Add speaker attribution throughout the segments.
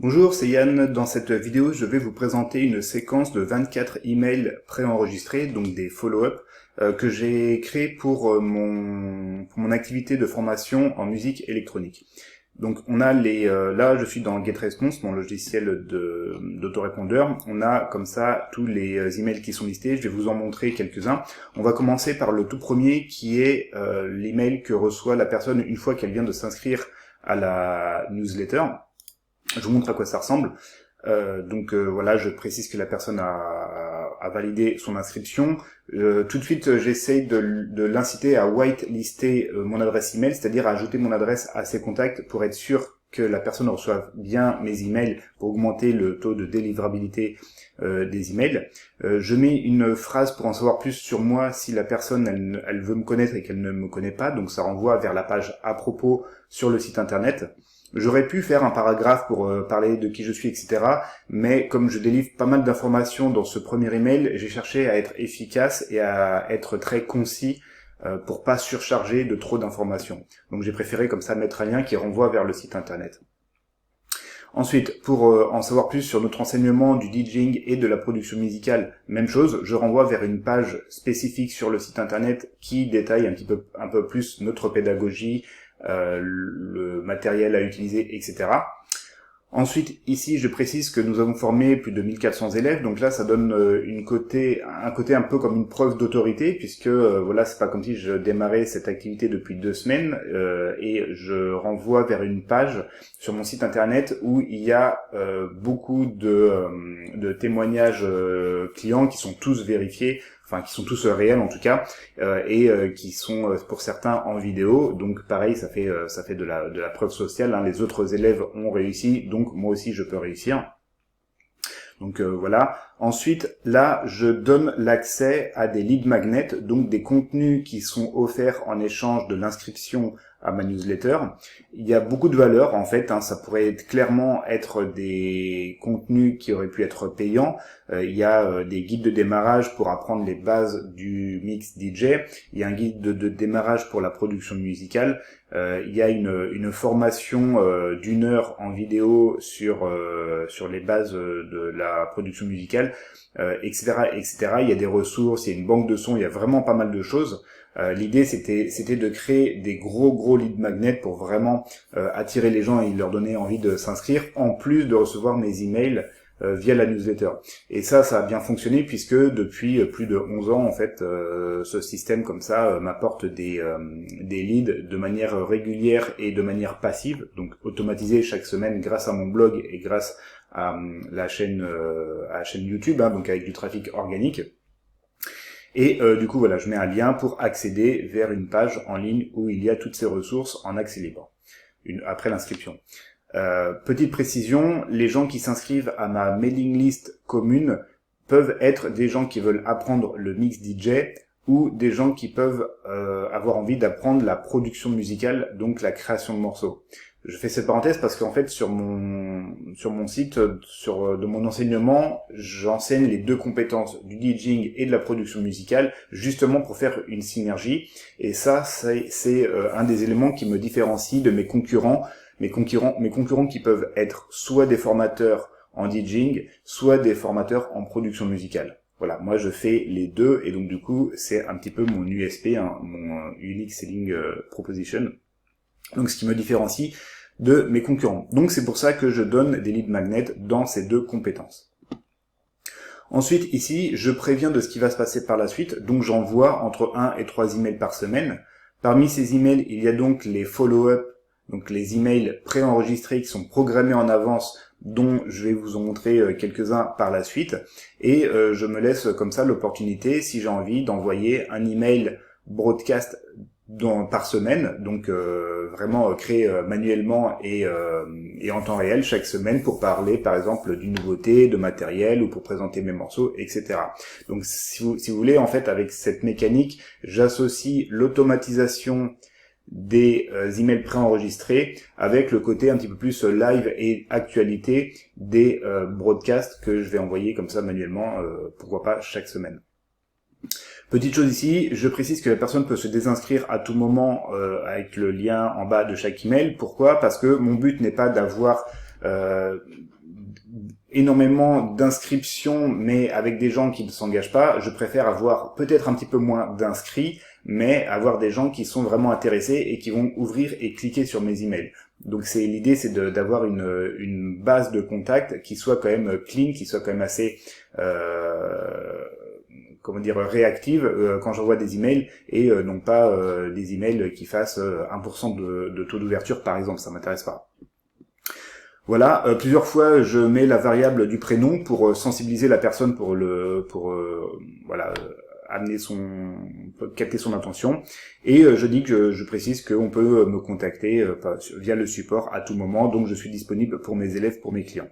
Speaker 1: Bonjour, c'est Yann. Dans cette vidéo, je vais vous présenter une séquence de 24 emails préenregistrés, donc des follow-up, que j'ai créé pour mon activité de formation en musique électronique. Donc on a là je suis dans GetResponse, mon logiciel d'autorépondeur. On a comme ça tous les emails qui sont listés. Je vais vous en montrer quelques-uns. On va commencer par le tout premier qui est l'email que reçoit la personne une fois qu'elle vient de s'inscrire à la newsletter. Je vous montre à quoi ça ressemble. Voilà, je précise que la personne a validé son inscription. Tout de suite, j'essaye de l'inciter à whitelister mon adresse email, c'est-à-dire à ajouter mon adresse à ses contacts pour être sûr que la personne reçoive bien mes emails pour augmenter le taux de délivrabilité des emails. Je mets une phrase pour en savoir plus sur moi si la personne elle veut me connaître et qu'elle ne me connaît pas, donc ça renvoie vers la page à propos sur le site internet. J'aurais pu faire un paragraphe pour parler de qui je suis, etc. Mais comme je délivre pas mal d'informations dans ce premier email, j'ai cherché à être efficace et à être très concis pour pas surcharger de trop d'informations. Donc j'ai préféré comme ça mettre un lien qui renvoie vers le site internet. Ensuite, pour en savoir plus sur notre enseignement du DJing et de la production musicale, même chose, je renvoie vers une page spécifique sur le site internet qui détaille un peu plus notre pédagogie, le matériel à utiliser, etc. Ensuite, ici, je précise que nous avons formé plus de 1400 élèves, donc là, ça donne un côté un peu comme une preuve d'autorité, puisque voilà, c'est pas comme si je démarrais cette activité depuis 2 semaines, et je renvoie vers une page sur mon site internet où il y a beaucoup de témoignages clients qui sont tous vérifiés, enfin qui sont tous réels en tout cas, et qui sont pour certains en vidéo. Donc pareil, ça fait de la preuve sociale, hein. Les autres élèves ont réussi, donc moi aussi je peux réussir. Donc voilà. Ensuite, là, je donne l'accès à des lead magnets, donc des contenus qui sont offerts en échange de l'inscription à ma newsletter. Il y a beaucoup de valeur en fait, hein. Ça pourrait clairement être des contenus qui auraient pu être payants. Il y a des guides de démarrage pour apprendre les bases du mix DJ. Il y a un guide de démarrage pour la production musicale. Il y a une formation d'1 heure en vidéo sur les bases de la production musicale, etc., etc. Il y a des ressources, il y a une banque de sons, il y a vraiment pas mal de choses. L'idée c'était de créer des gros lead magnets pour vraiment attirer les gens et leur donner envie de s'inscrire, en plus de recevoir mes emails via la newsletter. Et ça a bien fonctionné puisque depuis plus de 11 ans en fait, ce système comme ça m'apporte des leads de manière régulière et de manière passive, donc automatisée chaque semaine grâce à mon blog et grâce à la chaîne YouTube, hein, donc avec du trafic organique. Et du coup voilà, je mets un lien pour accéder vers une page en ligne où il y a toutes ces ressources en accès libre après l'inscription. Petite précision, les gens qui s'inscrivent à ma mailing list commune peuvent être des gens qui veulent apprendre le mix DJ ou des gens qui peuvent avoir envie d'apprendre la production musicale, donc la création de morceaux. Je fais cette parenthèse parce qu'en fait sur mon site, de mon enseignement, j'enseigne les deux compétences du DJing et de la production musicale, justement pour faire une synergie. Et ça, c'est un des éléments qui me différencie de mes concurrents qui peuvent être soit des formateurs en DJing, soit des formateurs en production musicale. Voilà, moi je fais les deux et donc du coup c'est un petit peu mon USP, hein, mon Unique Selling Proposition. Donc ce qui me différencie de mes concurrents. Donc c'est pour ça que je donne des lead magnets dans ces deux compétences. Ensuite ici, je préviens de ce qui va se passer par la suite, donc j'envoie entre 1 et 3 emails par semaine. Parmi ces emails, il y a donc les follow-up, donc les emails préenregistrés qui sont programmés en avance, dont je vais vous en montrer quelques-uns par la suite. Et je me laisse comme ça l'opportunité, si j'ai envie, d'envoyer un email broadcast par semaine, donc vraiment créé manuellement et en temps réel chaque semaine pour parler par exemple d'une nouveauté, de matériel ou pour présenter mes morceaux, etc. Donc si vous voulez, en fait avec cette mécanique, j'associe l'automatisation des emails préenregistrés avec le côté un petit peu plus live et actualité des broadcasts que je vais envoyer comme ça manuellement, pourquoi pas chaque semaine. Petite chose ici, je précise que la personne peut se désinscrire à tout moment avec le lien en bas de chaque email. Pourquoi ? Parce que mon but n'est pas d'avoir énormément d'inscriptions, mais avec des gens qui ne s'engagent pas, je préfère avoir peut-être un petit peu moins d'inscrits, mais avoir des gens qui sont vraiment intéressés et qui vont ouvrir et cliquer sur mes emails. Donc l'idée, c'est d'avoir une base de contact qui soit quand même clean, qui soit quand même assez réactive quand j'envoie des emails, et non pas des emails qui fassent 1% de taux d'ouverture par exemple, ça m'intéresse pas. Voilà, plusieurs fois je mets la variable du prénom pour sensibiliser la personne pour capter son intention, et je dis que je précise qu'on peut me contacter via le support à tout moment, donc je suis disponible pour mes élèves, pour mes clients.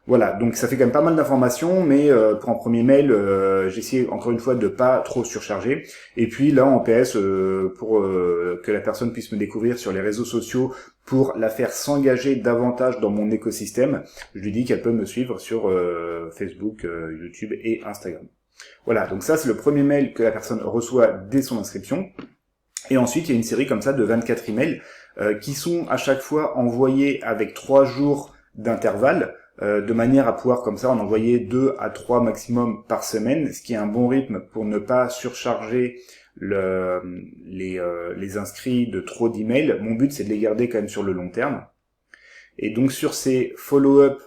Speaker 1: Voilà, donc ça fait quand même pas mal d'informations, mais pour un premier mail, j'ai essayé encore une fois de pas trop surcharger. Et puis là en PS, pour que la personne puisse me découvrir sur les réseaux sociaux, pour la faire s'engager davantage dans mon écosystème, je lui dis qu'elle peut me suivre sur Facebook, YouTube et Instagram. Voilà, donc ça c'est le premier mail que la personne reçoit dès son inscription. Et ensuite il y a une série comme ça de 24 emails qui sont à chaque fois envoyés avec 3 jours d'intervalle, de manière à pouvoir comme ça en envoyer 2 à 3 maximum par semaine, ce qui est un bon rythme pour ne pas surcharger les inscrits de trop d'emails. Mon but c'est de les garder quand même sur le long terme. Et donc sur ces follow-up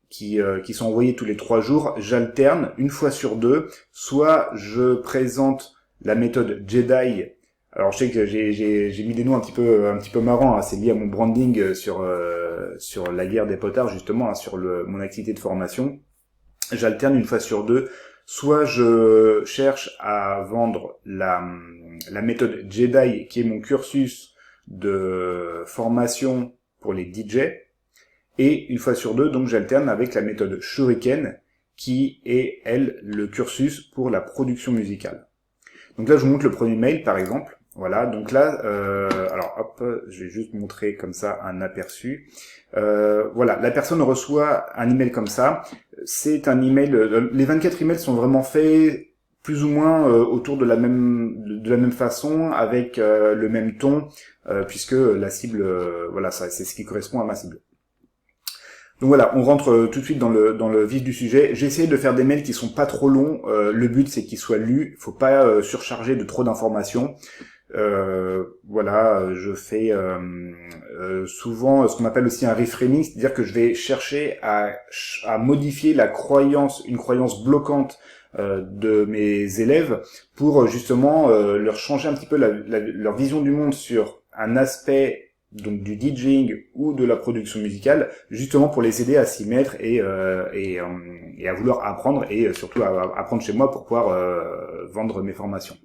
Speaker 1: qui sont envoyés tous les 3 jours, j'alterne une fois sur 2, soit je présente la méthode Jedi. Alors je sais que j'ai mis des noms un petit peu marrants, hein. C'est lié à mon branding sur la guerre des potards justement, hein, sur mon activité de formation. J'alterne une fois sur 2, soit je cherche à vendre la méthode Jedi, qui est mon cursus de formation pour les DJ, et une fois sur 2, donc j'alterne avec la méthode Shuriken, qui est elle le cursus pour la production musicale. Donc là je vous montre le premier mail par exemple. Voilà, donc là, alors hop, je vais juste montrer comme ça un aperçu. Voilà, la personne reçoit un email comme ça. C'est un email, les 24 emails sont vraiment faits plus ou moins autour de la même façon, avec le même ton, puisque la cible, voilà, ça c'est ce qui correspond à ma cible. Donc voilà, on rentre tout de suite dans le vif du sujet. J'ai essayé de faire des mails qui sont pas trop longs. Le but c'est qu'ils soient lus. Faut pas surcharger de trop d'informations. Voilà, je fais souvent ce qu'on appelle aussi un reframing, c'est-à-dire que je vais chercher à modifier une croyance bloquante de mes élèves pour justement leur changer un petit peu leur vision du monde sur un aspect donc du DJing ou de la production musicale, justement pour les aider à s'y mettre et à vouloir apprendre, et surtout à apprendre chez moi pour pouvoir vendre mes formations.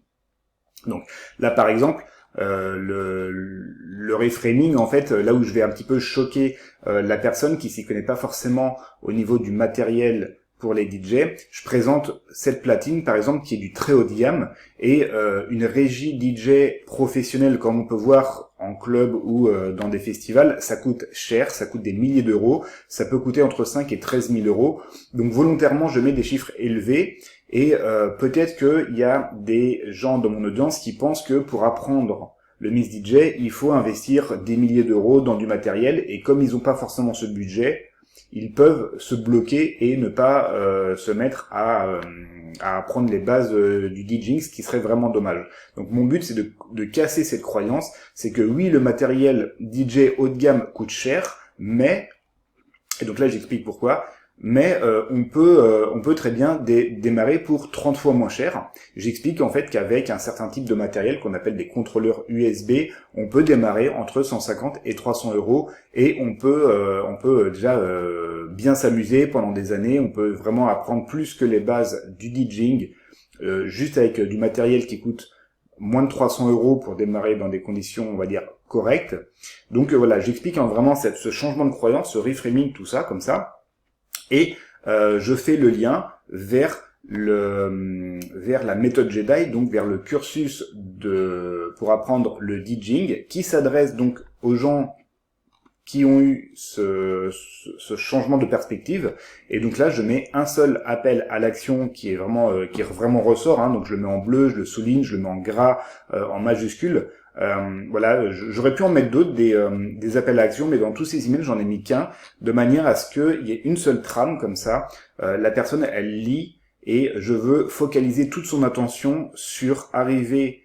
Speaker 1: Donc là par exemple, le reframing, en fait, là où je vais un petit peu choquer la personne qui s'y connaît pas forcément au niveau du matériel pour les DJ, je présente cette platine par exemple qui est du très haut de gamme, et une régie DJ professionnelle comme on peut voir en club ou dans des festivals, ça coûte cher, ça coûte des milliers d'euros, ça peut coûter entre 5 et 13 000 euros. Donc volontairement je mets des chiffres élevés, et peut-être qu'il y a des gens dans mon audience qui pensent que pour apprendre le mix DJ, il faut investir des milliers d'euros dans du matériel, et comme ils n'ont pas forcément ce budget, ils peuvent se bloquer et ne pas se mettre à apprendre les bases du DJing, ce qui serait vraiment dommage. Donc mon but c'est de casser cette croyance, c'est que oui, le matériel DJ haut de gamme coûte cher, mais, et donc là j'explique pourquoi, mais on peut très bien démarrer pour 30 fois moins cher. J'explique en fait qu'avec un certain type de matériel qu'on appelle des contrôleurs USB, on peut démarrer entre 150 et 300 euros, et on peut déjà bien s'amuser pendant des années. On peut vraiment apprendre plus que les bases du DJing juste avec du matériel qui coûte moins de 300 euros pour démarrer dans des conditions, on va dire, correctes. Donc voilà, j'explique vraiment ce changement de croyance, ce reframing, tout ça, comme ça. Et je fais le lien vers la méthode Jedi, donc vers le cursus pour apprendre le DJing, qui s'adresse donc aux gens qui ont eu ce changement de perspective. Et donc là je mets un seul appel à l'action qui vraiment ressort, hein. Donc je le mets en bleu, je le souligne, je le mets en gras, en majuscule. Voilà, j'aurais pu en mettre d'autres, des appels à action, mais dans tous ces emails, j'en ai mis qu'un, de manière à ce qu'il y ait une seule trame comme ça. La personne, elle lit, et je veux focaliser toute son attention sur arriver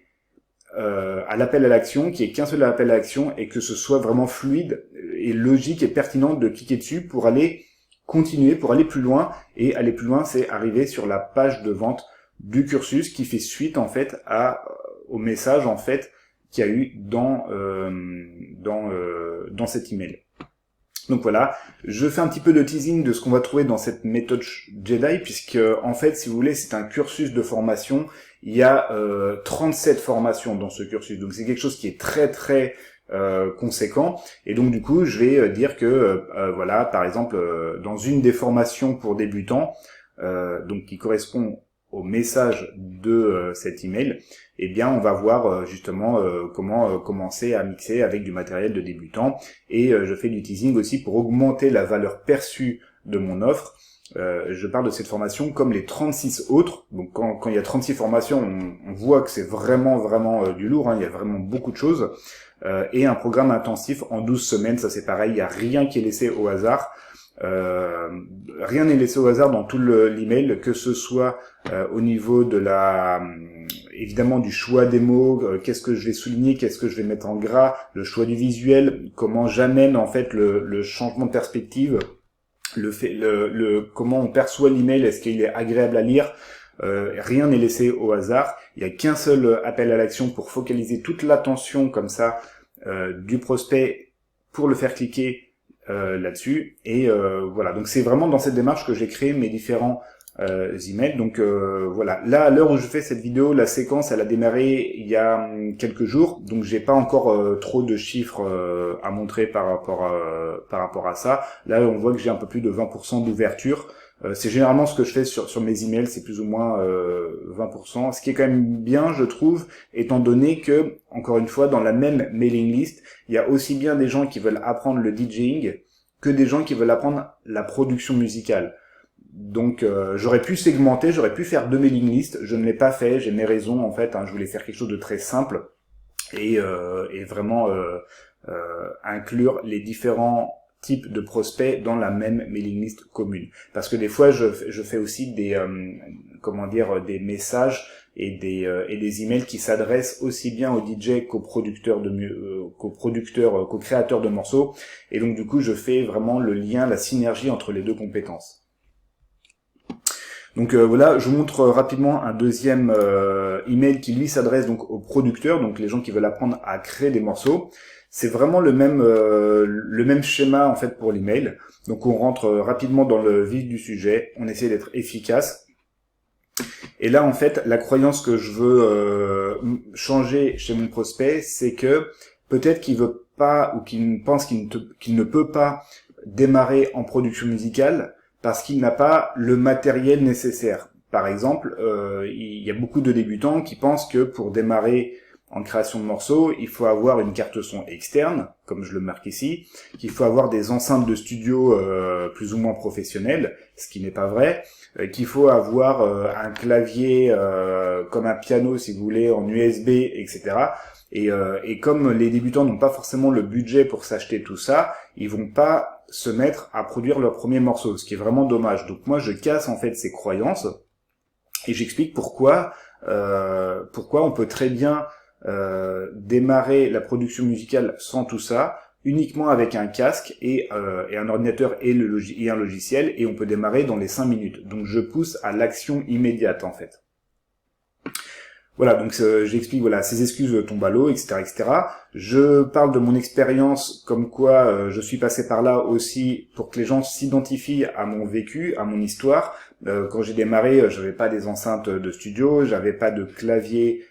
Speaker 1: à l'appel à l'action, qu'il n'y ait qu'un seul appel à l'action, et que ce soit vraiment fluide et logique et pertinent de cliquer dessus pour aller continuer, pour aller plus loin. Et aller plus loin, c'est arriver sur la page de vente du cursus qui fait suite en fait au message en fait qu'il y a eu dans cet email. Donc voilà, je fais un petit peu de teasing de ce qu'on va trouver dans cette méthode Jedi, puisque en fait, si vous voulez, c'est un cursus de formation. Il y a 37 formations dans ce cursus, donc c'est quelque chose qui est très très conséquent. Et donc du coup, je vais dire que voilà, par exemple, dans une des formations pour débutants, donc qui correspond au message de cet email, eh bien on va voir justement comment commencer à mixer avec du matériel de débutant, et je fais du teasing aussi pour augmenter la valeur perçue de mon offre. Je parle de cette formation comme les 36 autres. Donc quand il y a 36 formations, on voit que c'est vraiment du lourd, hein, il y a vraiment beaucoup de choses. Et un programme intensif en 12 semaines, ça c'est pareil, il n'y a rien qui est laissé au hasard. Rien n'est laissé au hasard dans tout l'email, que ce soit au niveau de évidemment du choix des mots, qu'est-ce que je vais souligner, qu'est-ce que je vais mettre en gras, le choix du visuel, comment j'amène en fait le changement de perspective, comment on perçoit l'email, est-ce qu'il est agréable à lire. Rien n'est laissé au hasard. Il n'y a qu'un seul appel à l'action pour focaliser toute l'attention comme ça du prospect pour le faire cliquer là-dessus. Et voilà, donc c'est vraiment dans cette démarche que j'ai créé mes différents emails. Donc voilà, là à l'heure où je fais cette vidéo, la séquence elle a démarré il y a quelques jours, donc j'ai pas encore trop de chiffres à montrer par rapport à ça. Là on voit que j'ai un peu plus de 20% d'ouverture. C'est généralement ce que je fais sur mes emails, c'est plus ou moins 20%, ce qui est quand même bien, je trouve, étant donné que, encore une fois, dans la même mailing list, il y a aussi bien des gens qui veulent apprendre le DJing que des gens qui veulent apprendre la production musicale. Donc j'aurais pu segmenter, j'aurais pu faire deux mailing lists, je ne l'ai pas fait, j'ai mes raisons en fait, hein, je voulais faire quelque chose de très simple et vraiment inclure les différents types de prospects dans la même mailing list commune. Parce que des fois je fais aussi des des messages et des emails qui s'adressent aussi bien aux DJ qu'aux producteurs qu'aux créateurs de morceaux, et donc du coup je fais vraiment le lien, la synergie entre les deux compétences. Donc voilà, je vous montre rapidement un deuxième email qui lui s'adresse donc aux producteurs, donc les gens qui veulent apprendre à créer des morceaux. C'est vraiment le même schéma en fait pour l'email. Donc on rentre rapidement dans le vif du sujet, on essaie d'être efficace. Et là en fait, la croyance que je veux changer chez mon prospect, c'est que peut-être qu'il veut pas ou qu'il pense qu'il ne peut pas démarrer en production musicale parce qu'il n'a pas le matériel nécessaire. Par exemple, il y a beaucoup de débutants qui pensent que pour démarrer en création de morceaux, il faut avoir une carte son externe, comme je le marque ici, qu'il faut avoir des enceintes de studio plus ou moins professionnelles, ce qui n'est pas vrai, qu'il faut avoir un clavier comme un piano, si vous voulez, en USB, etc. Et comme les débutants n'ont pas forcément le budget pour s'acheter tout ça, ils vont pas se mettre à produire leur premier morceau, ce qui est vraiment dommage. Donc moi, je casse en fait ces croyances et j'explique pourquoi on peut très bien démarrer la production musicale sans tout ça, uniquement avec un casque et un ordinateur et un logiciel, et on peut démarrer dans les 5 minutes. Donc je pousse à l'action immédiate en fait. Voilà, donc j'explique voilà ces excuses tombent à l'eau, etc., etc. Je parle de mon expérience, comme quoi je suis passé par là aussi pour que les gens s'identifient à mon vécu, à mon histoire. Quand j'ai démarré, j'avais pas des enceintes de studio, j'avais pas de clavier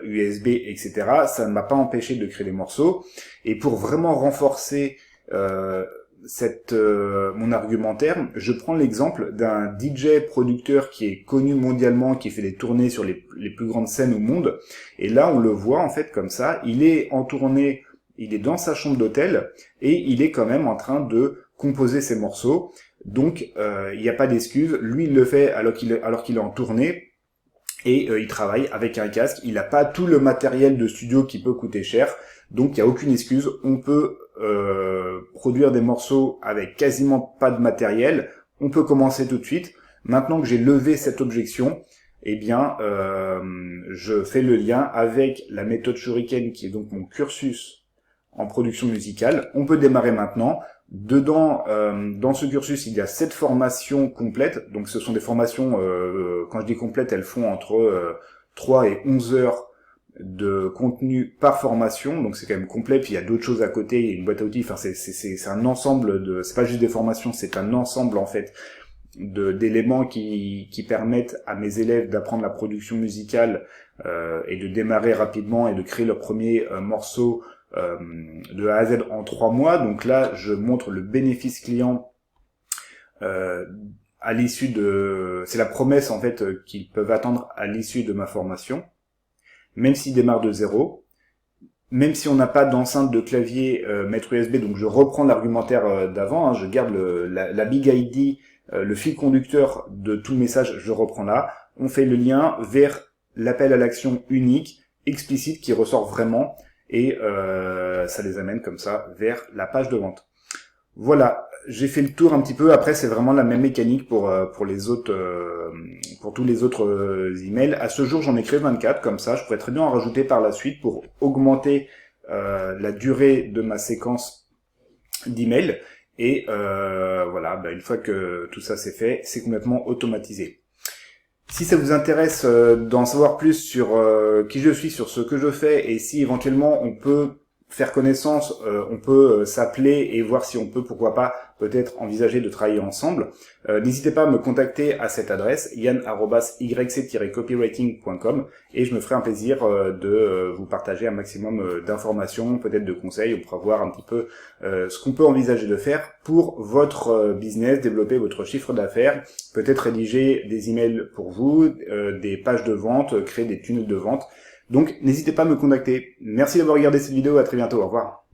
Speaker 1: USB, etc. Ça ne m'a pas empêché de créer des morceaux. Et pour vraiment renforcer mon argumentaire, je prends l'exemple d'un DJ producteur qui est connu mondialement, qui fait des tournées sur les plus grandes scènes au monde. Et là, on le voit en fait comme ça. Il est en tournée, il est dans sa chambre d'hôtel et il est quand même en train de composer ses morceaux. Donc, il n'y a pas d'excuse. Lui, il le fait alors qu'il est en tournée. et il travaille avec un casque. Il n'a pas tout le matériel de studio qui peut coûter cher, donc il n'y a aucune excuse. On peut produire des morceaux avec quasiment pas de matériel. On peut commencer tout de suite. Maintenant que j'ai levé cette objection, eh bien, je fais le lien avec la méthode Shuriken, qui est donc mon cursus en production musicale. On peut démarrer maintenant. Dedans, dans ce cursus, il y a 7 formations complètes. Donc ce sont des formations, quand je dis complètes, elles font entre 3 et 11 heures de contenu par formation. Donc c'est quand même complet. Puis il y a d'autres choses à côté, il y a une boîte à outils. Enfin, c'est un ensemble de... C'est pas juste des formations, c'est un ensemble en fait d'éléments qui permettent à mes élèves d'apprendre la production musicale et de démarrer rapidement et de créer leur premier morceau de A à Z en 3 mois. Donc là, je montre le bénéfice client à l'issue de... C'est la promesse en fait qu'ils peuvent attendre à l'issue de ma formation, même s'ils démarrent de zéro. Même si on n'a pas d'enceinte de clavier maître USB, donc je reprends l'argumentaire d'avant, hein, je garde la Big ID, le fil conducteur de tout le message, je reprends là. On fait le lien vers l'appel à l'action unique, explicite, qui ressort vraiment, et ça les amène comme ça vers la page de vente. Voilà, j'ai fait le tour un petit peu. Après, c'est vraiment la même mécanique pour les autres, pour tous les autres emails. À ce jour, j'en ai créé 24 comme ça. Je pourrais très bien en rajouter par la suite pour augmenter la durée de ma séquence d'emails. Et voilà, une fois que tout ça c'est fait, c'est complètement automatisé. Si ça vous intéresse d'en savoir plus sur qui je suis, sur ce que je fais, et si éventuellement on peut faire connaissance, on peut s'appeler et voir si on peut, pourquoi pas, peut-être envisager de travailler ensemble, n'hésitez pas à me contacter à cette adresse, yann@yc-copywriting.com, et je me ferai un plaisir de vous partager un maximum d'informations, peut-être de conseils. On pourra voir un petit peu ce qu'on peut envisager de faire pour votre business, développer votre chiffre d'affaires, peut-être rédiger des emails pour vous, des pages de vente, créer des tunnels de vente. Donc, n'hésitez pas à me contacter. Merci d'avoir regardé cette vidéo, à très bientôt, au revoir.